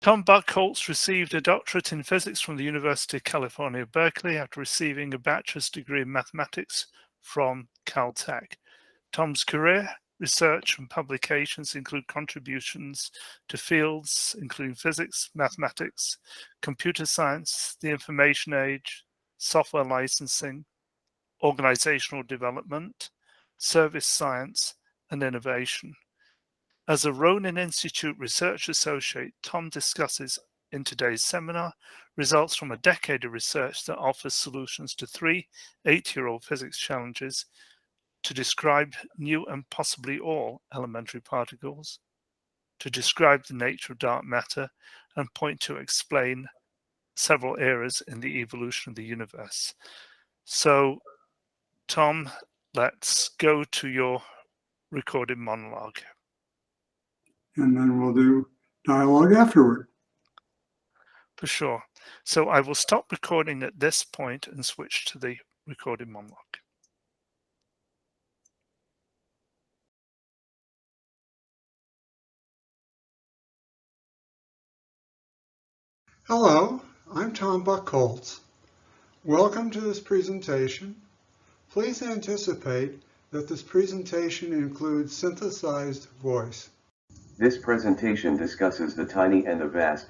Tom Buckholtz received a doctorate in physics from the University of California, Berkeley, after receiving a bachelor's degree in mathematics from Caltech. Tom's career, research, and publications include contributions to fields including physics, mathematics, computer science, the information age, software licensing, organizational development, service science, and innovation. As a Ronin Institute Research Associate, Tom discusses in today's seminar results from a decade of research that offers solutions to 3 8-year-old physics challenges to describe new and possibly all elementary particles, to describe the nature of dark matter, and point to explain several eras in the evolution of the universe. So, Tom, let's go to your recorded monologue. And then we'll do dialogue afterward. For sure. So I will stop recording at this point and switch to the recorded monologue. Hello, I'm Tom Buckholtz. Welcome to this presentation. Please anticipate that this presentation includes synthesized voice. This presentation discusses the tiny and the vast,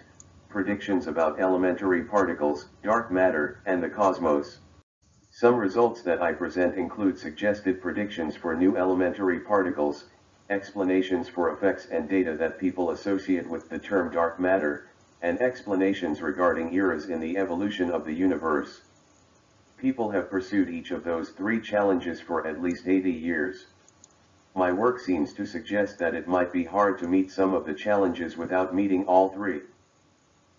predictions about elementary particles, dark matter, and the cosmos. Some results that I present include suggested predictions for new elementary particles, explanations for effects and data that people associate with the term dark matter, and explanations regarding eras in the evolution of the universe. People have pursued each of those 3 challenges for at least 80 years. My work seems to suggest that it might be hard to meet some of the challenges without meeting all 3.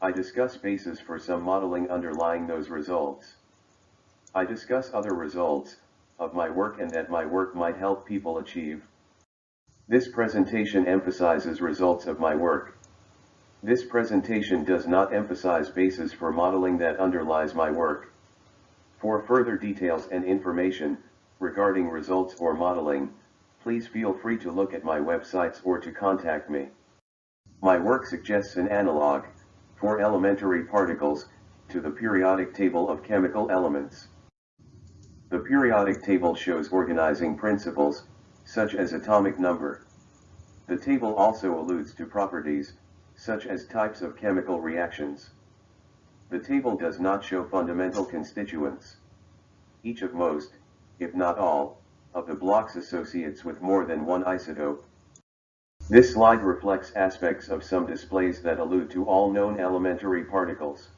I discuss bases for some modeling underlying those results. I discuss other results of my work and that my work might help people achieve. This presentation emphasizes results of my work. This presentation does not emphasize bases for modeling that underlies my work. For further details and information regarding results or modeling, please feel free to look at my websites or to contact me. My work suggests an analog for elementary particles to the periodic table of chemical elements. The periodic table shows organizing principles, such as atomic number. The table also alludes to properties, such as types of chemical reactions. The table does not show fundamental constituents. Each of most, if not all, of the blocks associates with more than one isotope. This slide reflects aspects of some displays that allude to all known elementary particles.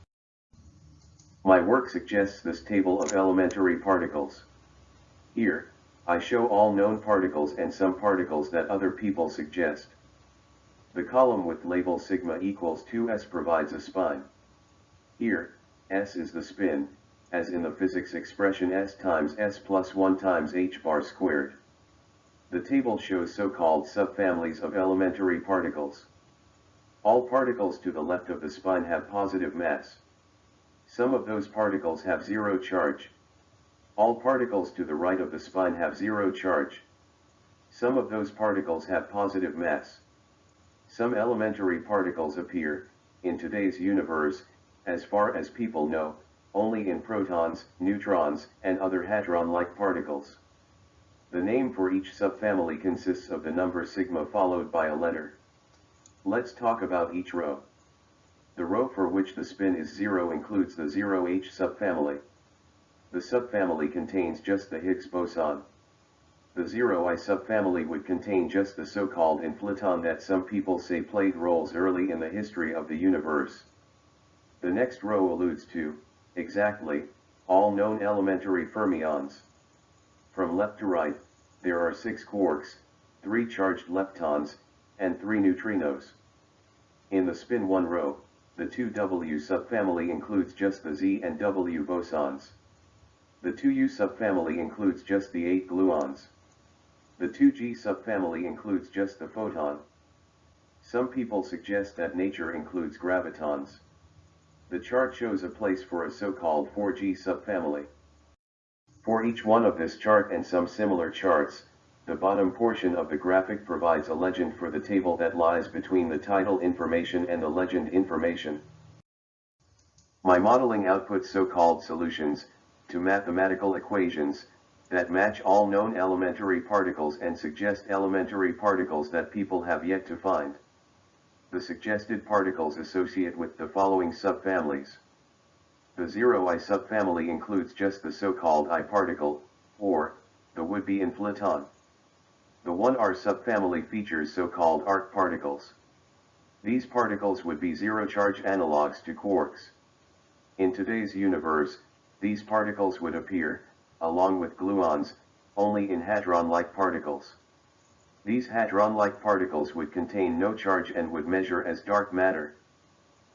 My work suggests this table of elementary particles. Here, I show all known particles and some particles that other people suggest. The column with label sigma equals 2s provides a spine. Here, s is the spin, as in the physics expression s times s plus 1 times h bar squared. The table shows so-called subfamilies of elementary particles. All particles to the left of the spine have positive mass. Some of those particles have zero charge. All particles to the right of the spine have zero charge. Some of those particles have positive mass. Some elementary particles appear, in today's universe, as far as people know, only in protons, neutrons, and other hadron-like particles. The name for each subfamily consists of the number sigma followed by a letter. Let's talk about each row. The row for which the spin is 0 includes the 0H subfamily. The subfamily contains just the Higgs boson. The 0I subfamily would contain just the so-called inflaton that some people say played roles early in the history of the universe. The next row alludes to, exactly, all known elementary fermions. From left to right, there are 6 quarks, 3 charged leptons, and 3 neutrinos. In the spin 1 row, the 2W subfamily includes just the Z and W bosons. The 2U subfamily includes just the 8 gluons. The 2G subfamily includes just the photon. Some people suggest that nature includes gravitons. The chart shows a place for a so-called 4G subfamily. For each one of this chart and some similar charts, The bottom portion of the graphic provides a legend for the table that lies between the title information and the legend information. My modeling outputs so-called solutions to mathematical equations that match all known elementary particles and suggest elementary particles that people have yet to find. The suggested particles associate with the following subfamilies. The 0I subfamily includes just the so-called I particle, or the would-be inflaton. The 1R subfamily features so-called arc particles. These particles would be zero-charge analogs to quarks. In today's universe, these particles would appear, along with gluons, only in hadron-like particles. These hadron-like particles would contain no charge and would measure as dark matter.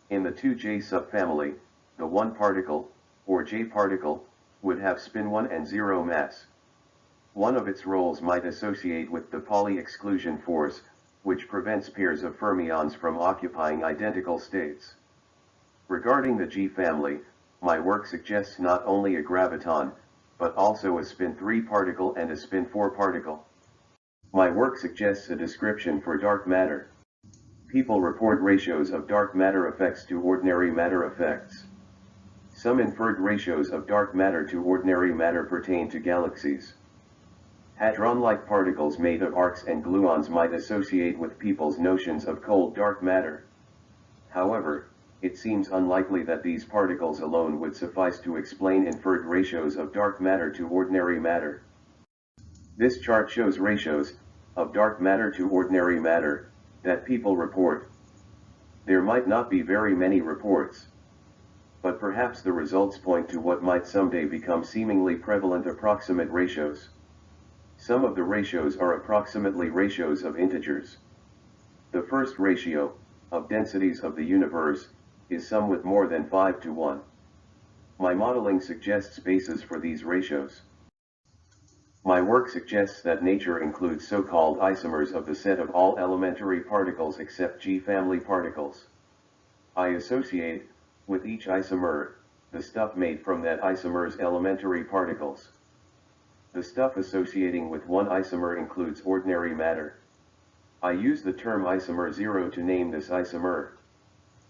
In the 2J subfamily, the 1 particle, or J particle, would have spin 1 and 0 mass. One of its roles might associate with the Pauli exclusion force, which prevents pairs of fermions from occupying identical states. Regarding the G family, my work suggests not only a graviton, but also a spin 3 particle and a spin 4 particle. My work suggests a description for dark matter. People report ratios of dark matter effects to ordinary matter effects. Some inferred ratios of dark matter to ordinary matter pertain to galaxies. Hadron-like particles made of arcs and gluons might associate with people's notions of cold dark matter. However, it seems unlikely that these particles alone would suffice to explain inferred ratios of dark matter to ordinary matter. This chart shows ratios of dark matter to ordinary matter that people report. There might not be very many reports, but perhaps the results point to what might someday become seemingly prevalent approximate ratios. Some of the ratios are approximately ratios of integers. The first ratio, of densities of the universe, is some with more than 5 to 1. My modeling suggests bases for these ratios. My work suggests that nature includes so-called isomers of the set of all elementary particles except G-family particles. I associate, with each isomer, the stuff made from that isomer's elementary particles. The stuff associating with one isomer includes ordinary matter. I use the term isomer 0 to name this isomer.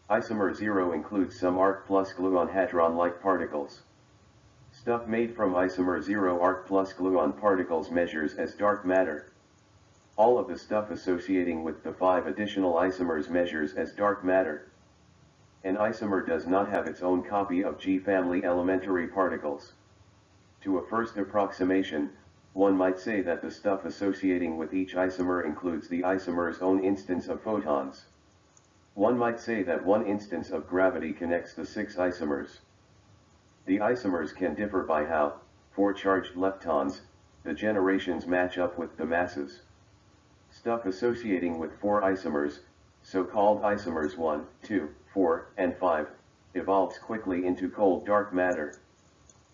Isomer 0 includes some arc plus gluon hadron-like particles. Stuff made from isomer 0 arc plus gluon particles measures as dark matter. All of the stuff associating with the 5 additional isomers measures as dark matter. An isomer does not have its own copy of G-family elementary particles. To a first approximation, one might say that the stuff associating with each isomer includes the isomer's own instance of photons. One might say that one instance of gravity connects the 6 isomers. The isomers can differ by how, for charged leptons, the generations match up with the masses. Stuff associating with 4 isomers, so-called isomers 1, 2, 4, and 5, evolves quickly into cold dark matter.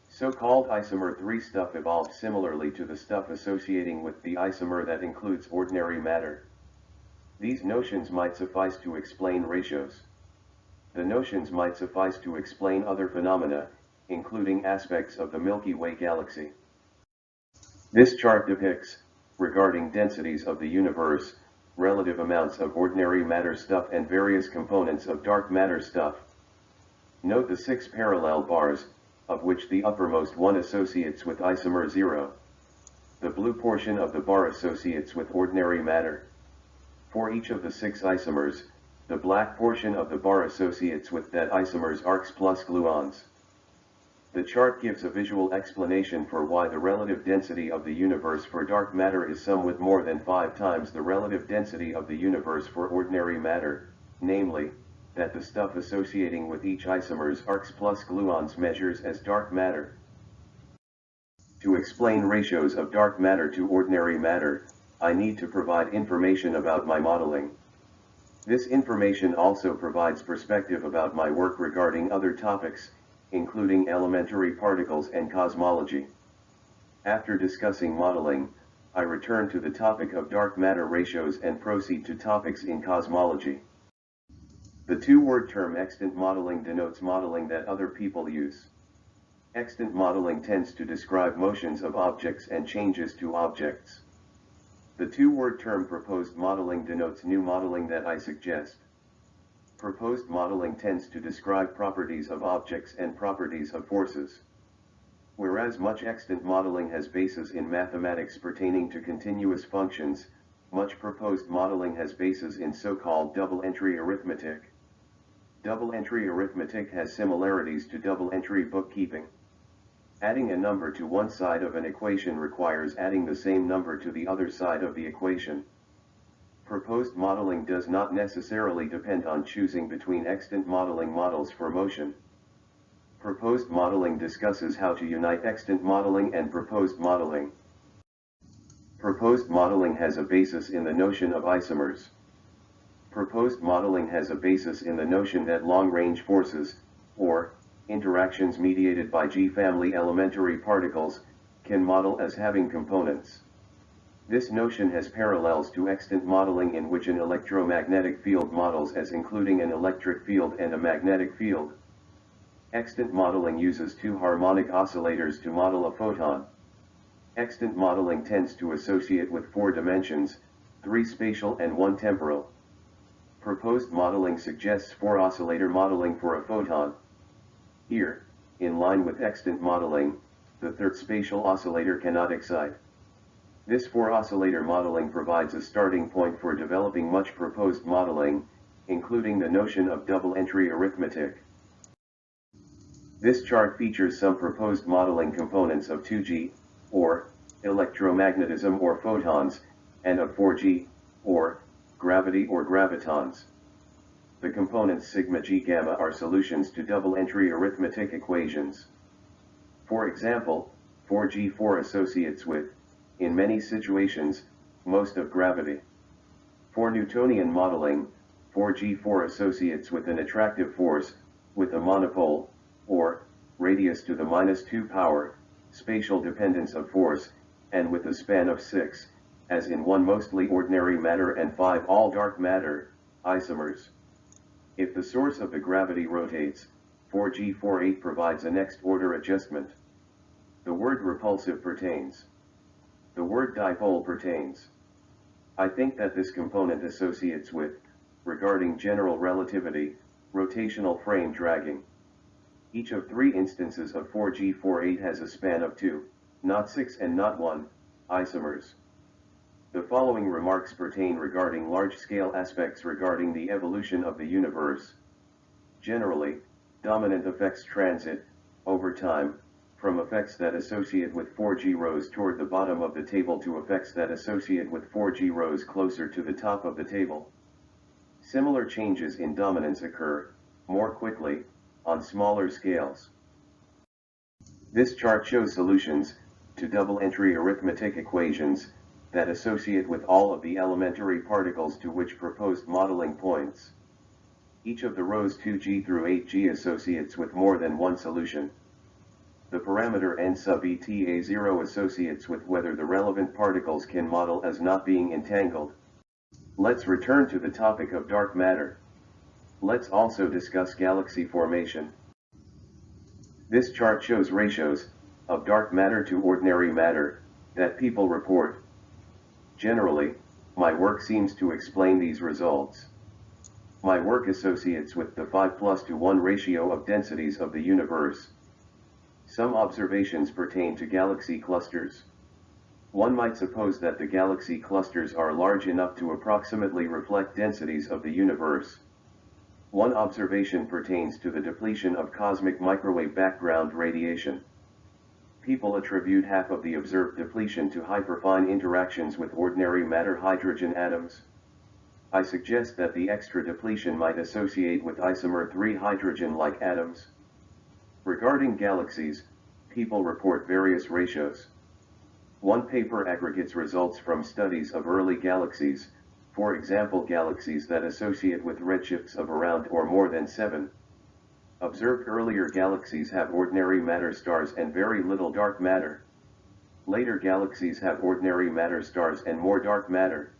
So-called isomer 3 stuff evolves similarly to the stuff associating with the isomer that includes ordinary matter. These notions might suffice to explain ratios. The notions might suffice to explain other phenomena, including aspects of the Milky Way galaxy. This chart depicts, regarding densities of the universe, relative amounts of ordinary matter stuff and various components of dark matter stuff. Note the 6 parallel bars, of which the uppermost one associates with isomer 0. The blue portion of the bar associates with ordinary matter. For each of the 6 isomers, the black portion of the bar associates with that isomer's arcs plus gluons. The chart gives a visual explanation for why the relative density of the universe for dark matter is somewhat more than 5 times the relative density of the universe for ordinary matter, namely, that the stuff associating with each isomer's arcs plus gluons measures as dark matter. To explain ratios of dark matter to ordinary matter, I need to provide information about my modeling. This information also provides perspective about my work regarding other topics, including elementary particles and cosmology. After discussing modeling, I return to the topic of dark matter ratios and proceed to topics in cosmology. The two-word term extant modeling denotes modeling that other people use. Extant modeling tends to describe motions of objects and changes to objects. The two-word term proposed modeling denotes new modeling that I suggest. Proposed modeling tends to describe properties of objects and properties of forces. Whereas much extant modeling has basis in mathematics pertaining to continuous functions, much proposed modeling has basis in so-called double-entry arithmetic. Double-entry arithmetic has similarities to double-entry bookkeeping. Adding a number to one side of an equation requires adding the same number to the other side of the equation. Proposed modeling does not necessarily depend on choosing between extant modeling models for motion. Proposed modeling discusses how to unite extant modeling and proposed modeling. Proposed modeling has a basis in the notion of isomers. Proposed modeling has a basis in the notion that long-range forces, or interactions mediated by G-family elementary particles, can model as having components. This notion has parallels to extant modeling in which an electromagnetic field models as including an electric field and a magnetic field. Extant modeling uses two harmonic oscillators to model a photon. Extant modeling tends to associate with 4 dimensions, 3 spatial and 1 temporal. Proposed modeling suggests 4 oscillator modeling for a photon. Here, in line with extant modeling, the third spatial oscillator cannot excite. This 4 oscillator modeling provides a starting point for developing much proposed modeling, including the notion of double-entry arithmetic. This chart features some proposed modeling components of 2G, or electromagnetism or photons, and of 4G, or gravity or gravitons. The components sigma g gamma are solutions to double-entry arithmetic equations. For example, 4G4 associates with, in many situations, most of gravity. For Newtonian modeling, 4G4 associates with an attractive force, with a monopole, or radius to the -2 power, spatial dependence of force, and with a span of 6, as in 1 mostly ordinary matter and 5 all dark matter, isomers. If the source of the gravity rotates, 4G48 provides a next-order adjustment. The word repulsive pertains. The word dipole pertains. I think that this component associates with, regarding general relativity, rotational frame dragging. Each of 3 instances of 4G48 has a span of 2, not 6 and not 1, isomers. The following remarks pertain regarding large-scale aspects regarding the evolution of the universe. Generally, dominant effects transit, over time, from effects that associate with 4G rows toward the bottom of the table to effects that associate with 4G rows closer to the top of the table. Similar changes in dominance occur, more quickly, on smaller scales. This chart shows solutions to double-entry arithmetic equations that associate with all of the elementary particles to which proposed modeling points. Each of the rows 2G through 8G associates with more than one solution. The parameter n sub eta0 associates with whether the relevant particles can model as not being entangled. Let's return to the topic of dark matter. Let's also discuss galaxy formation. This chart shows ratios of dark matter to ordinary matter that people report. Generally, my work seems to explain these results. My work associates with the 5:1 ratio of densities of the universe. Some observations pertain to galaxy clusters. One might suppose that the galaxy clusters are large enough to approximately reflect densities of the universe. One observation pertains to the depletion of cosmic microwave background radiation. People attribute half of the observed depletion to hyperfine interactions with ordinary matter hydrogen atoms. I suggest that the extra depletion might associate with isomer 3 hydrogen-like atoms. Regarding galaxies, people report various ratios. One paper aggregates results from studies of early galaxies, for example galaxies that associate with redshifts of around or more than 7. Observed earlier galaxies have ordinary matter stars and very little dark matter. Later galaxies have ordinary matter stars and more dark matter.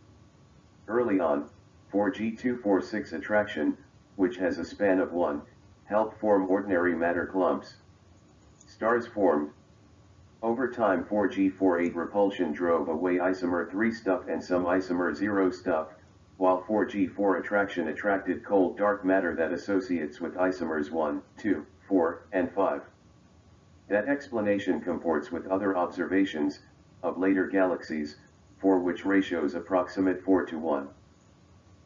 Early on, 4G246 attraction, which has a span of 1, helped form ordinary matter clumps. Stars formed. Over time 4G48 repulsion drove away isomer 3 stuff and some isomer 0 stuff, while 4G4 attraction attracted cold dark matter that associates with isomers 1, 2, 4, and 5. That explanation comports with other observations of later galaxies, for which ratios approximate 4 to 1.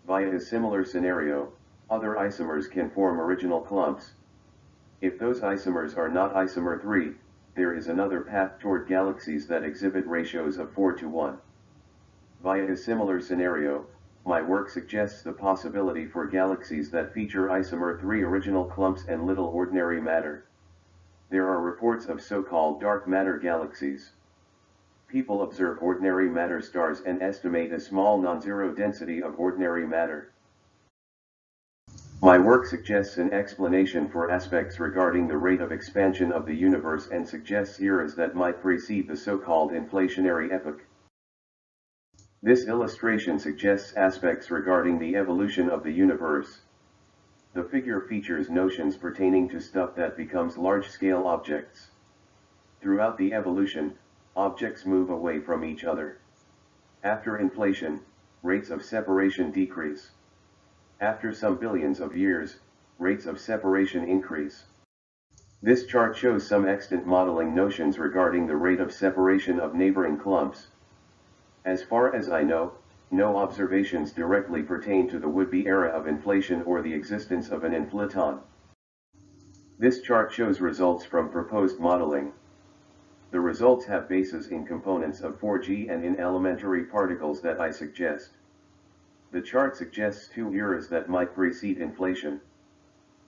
Via a similar scenario, other isomers can form original clumps. If those isomers are not isomer 3, there is another path toward galaxies that exhibit ratios of 4 to 1. Via a similar scenario, my work suggests the possibility for galaxies that feature isomer 3 original clumps and little ordinary matter. There are reports of so-called dark matter galaxies. People observe ordinary matter stars and estimate a small non-zero density of ordinary matter. My work suggests an explanation for aspects regarding the rate of expansion of the universe and suggests eras that might precede the so-called inflationary epoch. This illustration suggests aspects regarding the evolution of the universe. The figure features notions pertaining to stuff that becomes large-scale objects. Throughout the evolution, objects move away from each other. After inflation, rates of separation decrease. After some billions of years, rates of separation increase. This chart shows some extant modeling notions regarding the rate of separation of neighboring clumps. As far as I know, no observations directly pertain to the would-be era of inflation or the existence of an inflaton. This chart shows results from proposed modeling. The results have bases in components of 4G and in elementary particles that I suggest. The chart suggests two eras that might precede inflation.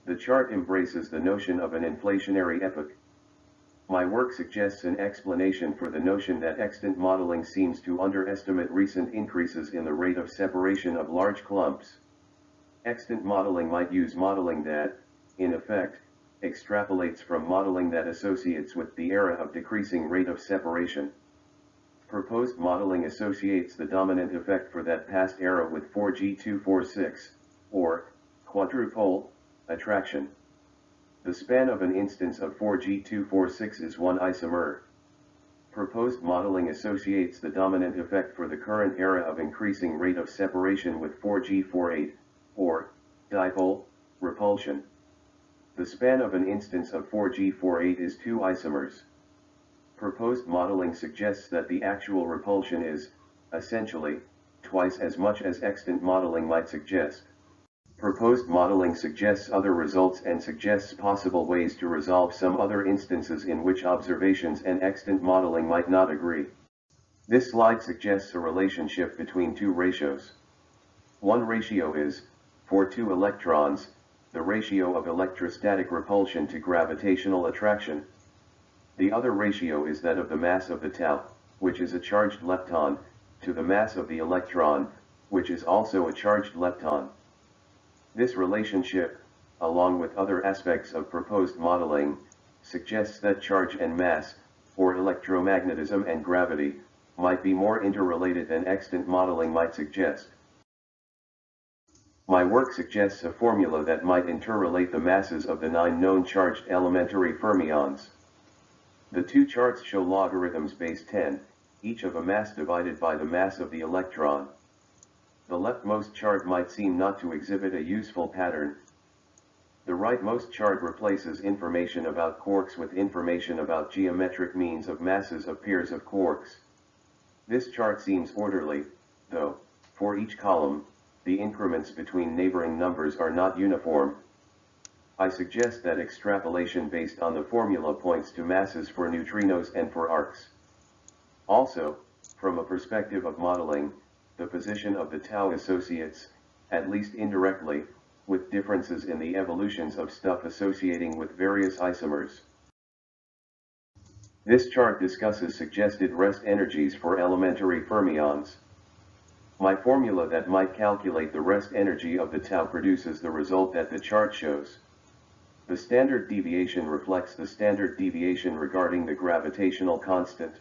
The chart embraces the notion of an inflationary epoch. My work suggests an explanation for the notion that extant modeling seems to underestimate recent increases in the rate of separation of large clumps. Extant modeling might use modeling that, in effect, extrapolates from modeling that associates with the era of decreasing rate of separation. Proposed modeling associates the dominant effect for that past era with 4G246, or quadrupole, attraction. The span of an instance of 4G246 is one isomer. Proposed modeling associates the dominant effect for the current era of increasing rate of separation with 4G48, or dipole, repulsion. The span of an instance of 4G48 is two isomers. Proposed modeling suggests that the actual repulsion is, essentially, twice as much as extant modeling might suggest. Proposed modeling suggests other results and suggests possible ways to resolve some other instances in which observations and extant modeling might not agree. This slide suggests a relationship between two ratios. One ratio is, for two electrons, the ratio of electrostatic repulsion to gravitational attraction. The other ratio is that of the mass of the tau, which is a charged lepton, to the mass of the electron, which is also a charged lepton. This relationship, along with other aspects of proposed modeling, suggests that charge and mass, or electromagnetism and gravity, might be more interrelated than extant modeling might suggest. My work suggests a formula that might interrelate the masses of the 9 known charged elementary fermions. The two charts show logarithms base 10, each of a mass divided by the mass of the electron. The leftmost chart might seem not to exhibit a useful pattern. The rightmost chart replaces information about quarks with information about geometric means of masses of pairs of quarks. This chart seems orderly, though, for each column, the increments between neighboring numbers are not uniform. I suggest that extrapolation based on the formula points to masses for neutrinos and for arcs. Also, from a perspective of modeling, the position of the tau associates, at least indirectly, with differences in the evolutions of stuff associating with various isomers. This chart discusses suggested rest energies for elementary fermions. My formula that might calculate the rest energy of the tau produces the result that the chart shows. The standard deviation reflects the standard deviation regarding the gravitational constant.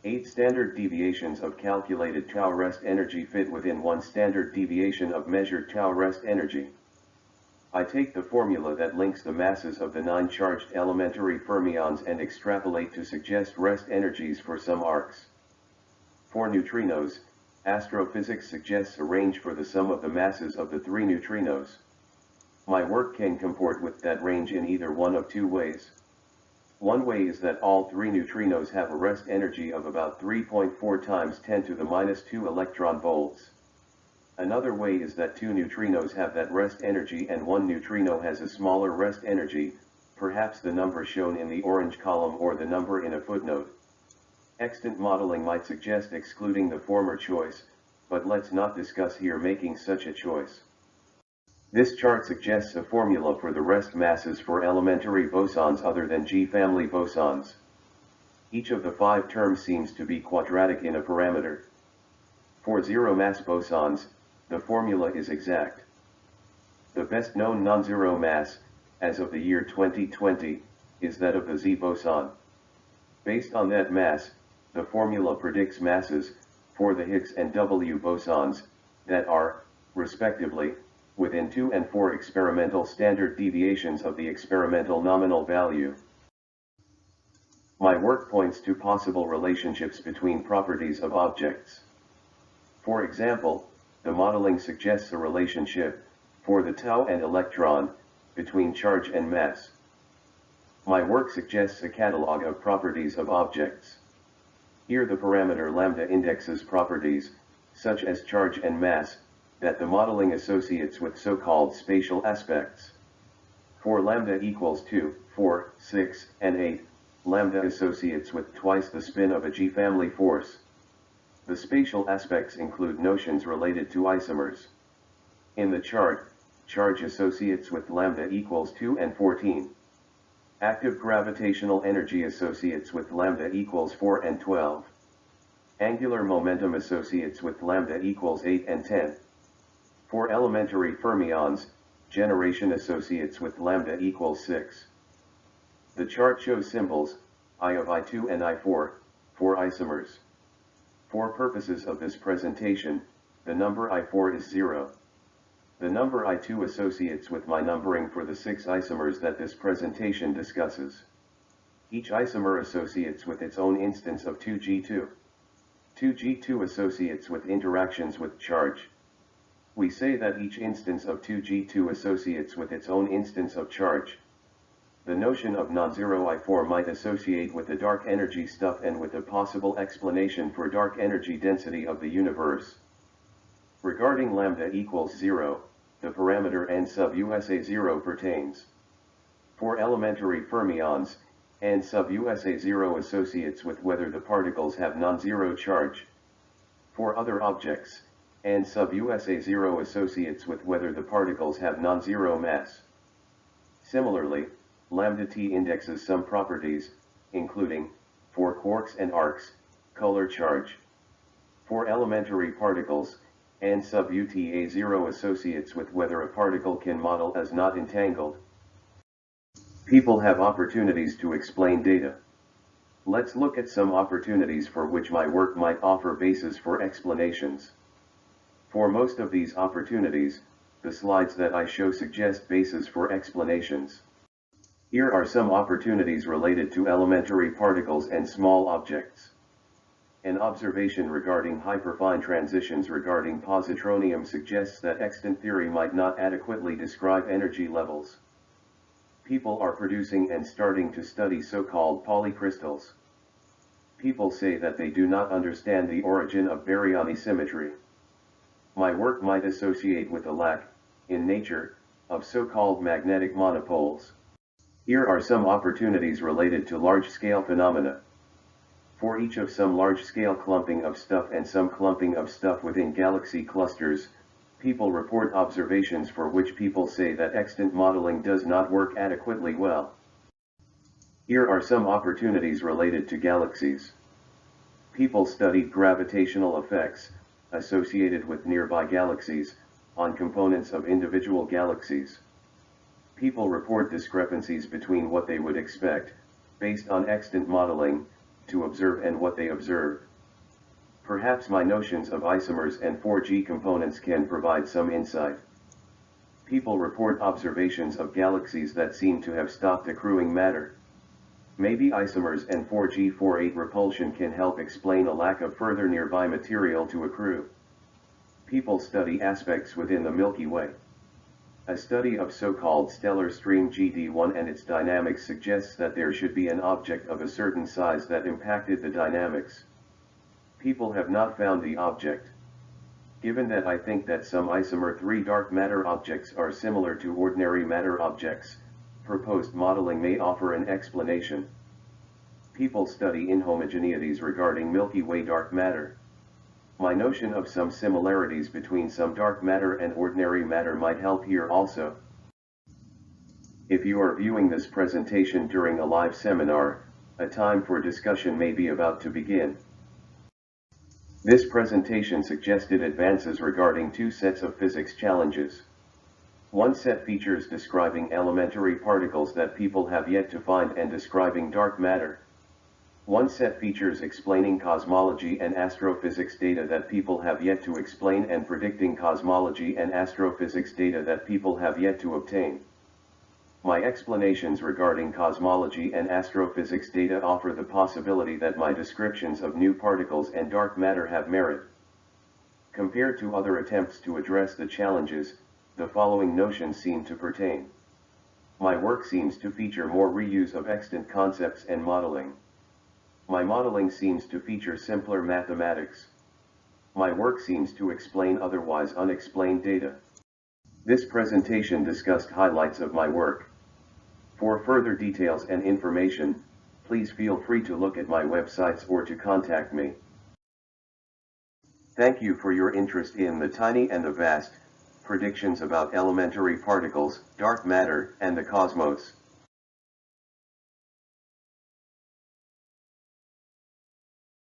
8 standard deviations of calculated tau rest energy fit within one standard deviation of measured tau rest energy. I take the formula that links the masses of the 9 charged elementary fermions and extrapolate to suggest rest energies for some arcs. For neutrinos, astrophysics suggests a range for the sum of the masses of the 3 neutrinos. My work can comport with that range in either one of 2 ways. One way is that all 3 neutrinos have a rest energy of about 3.4 times 10 to the minus 2 electron volts. Another way is that 2 neutrinos have that rest energy and 1 neutrino has a smaller rest energy, perhaps the number shown in the orange column or the number in a footnote. Extant modeling might suggest excluding the former choice, but let's not discuss here making such a choice. This chart suggests a formula for the rest masses for elementary bosons other than G-family bosons. Each of the 5 terms seems to be quadratic in a parameter. For zero-mass bosons, the formula is exact. The best known non-zero mass, as of the year 2020, is that of the Z boson. Based on that mass, the formula predicts masses, for the Higgs and W bosons, that are, respectively, within 2 and 4 experimental standard deviations of the experimental nominal value. My work points to possible relationships between properties of objects. For example, the modeling suggests a relationship, for the tau and electron, between charge and mass. My work suggests a catalog of properties of objects. Here the parameter lambda indexes properties, such as charge and mass, that the modeling associates with so-called spatial aspects. For lambda equals 2, 4, 6, and 8, lambda associates with twice the spin of a G-family force. The spatial aspects include notions related to isomers. In the chart, charge associates with lambda equals 2 and 14. Active gravitational energy associates with lambda equals 4 and 12. Angular momentum associates with lambda equals 8 and 10. For elementary fermions, generation associates with lambda equals 6. The chart shows symbols, I of I2 and I4, for isomers. For purposes of this presentation, the number I4 is 0. The number I2 associates with my numbering for the 6 isomers that this presentation discusses. Each isomer associates with its own instance of 2G2. 2G2 associates with interactions with charge. We say that each instance of 2G2 associates with its own instance of charge. The notion of non-zero I4 might associate with the dark energy stuff and with a possible explanation for dark energy density of the universe. Regarding lambda equals 0, the parameter n sub USA 0 pertains. For elementary fermions, n sub USA 0 associates with whether the particles have non-zero charge. For other objects, n sub USA 0 associates with whether the particles have non-zero mass. Similarly, lambda t indexes some properties, including, for quarks and arcs, color charge. For elementary particles, n sub UTA 0 associates with whether a particle can model as not entangled. People have opportunities to explain data. Let's look at some opportunities for which my work might offer bases for explanations. For most of these opportunities, the slides that I show suggest bases for explanations. Here are some opportunities related to elementary particles and small objects. An observation regarding hyperfine transitions regarding positronium suggests that extant theory might not adequately describe energy levels. People are producing and starting to study so-called polycrystals. People say that they do not understand the origin of baryony symmetry. My work might associate with a lack, in nature, of so-called magnetic monopoles. Here are some opportunities related to large-scale phenomena. For each of some large-scale clumping of stuff and some clumping of stuff within galaxy clusters, people report observations for which people say that extant modeling does not work adequately well. Here are some opportunities related to galaxies. People studied gravitational effects, associated with nearby galaxies, on components of individual galaxies. People report discrepancies between what they would expect, based on extant modeling, to observe and what they observe. Perhaps my notions of isomers and 4G components can provide some insight. People report observations of galaxies that seem to have stopped accruing matter. Maybe isomers and 4G48 repulsion can help explain a lack of further nearby material to accrue. People study aspects within the Milky Way. A study of so-called stellar stream GD1 and its dynamics suggests that there should be an object of a certain size that impacted the dynamics. People have not found the object. Given that I think that some isomer 3 dark matter objects are similar to ordinary matter objects, proposed modeling may offer an explanation. People study inhomogeneities regarding Milky Way dark matter. My notion of some similarities between some dark matter and ordinary matter might help here also. If you are viewing this presentation during a live seminar, a time for discussion may be about to begin. This presentation suggested advances regarding 2 sets of physics challenges. One set features describing elementary particles that people have yet to find and describing dark matter. One set features explaining cosmology and astrophysics data that people have yet to explain and predicting cosmology and astrophysics data that people have yet to obtain. My explanations regarding cosmology and astrophysics data offer the possibility that my descriptions of new particles and dark matter have merit. Compared to other attempts to address the challenges, the following notions seem to pertain. My work seems to feature more reuse of extant concepts and modeling. My modeling seems to feature simpler mathematics. My work seems to explain otherwise unexplained data. This presentation discussed highlights of my work. For further details and information, please feel free to look at my websites or to contact me. Thank you for your interest in the tiny and the vast, predictions about elementary particles, dark matter, and the cosmos.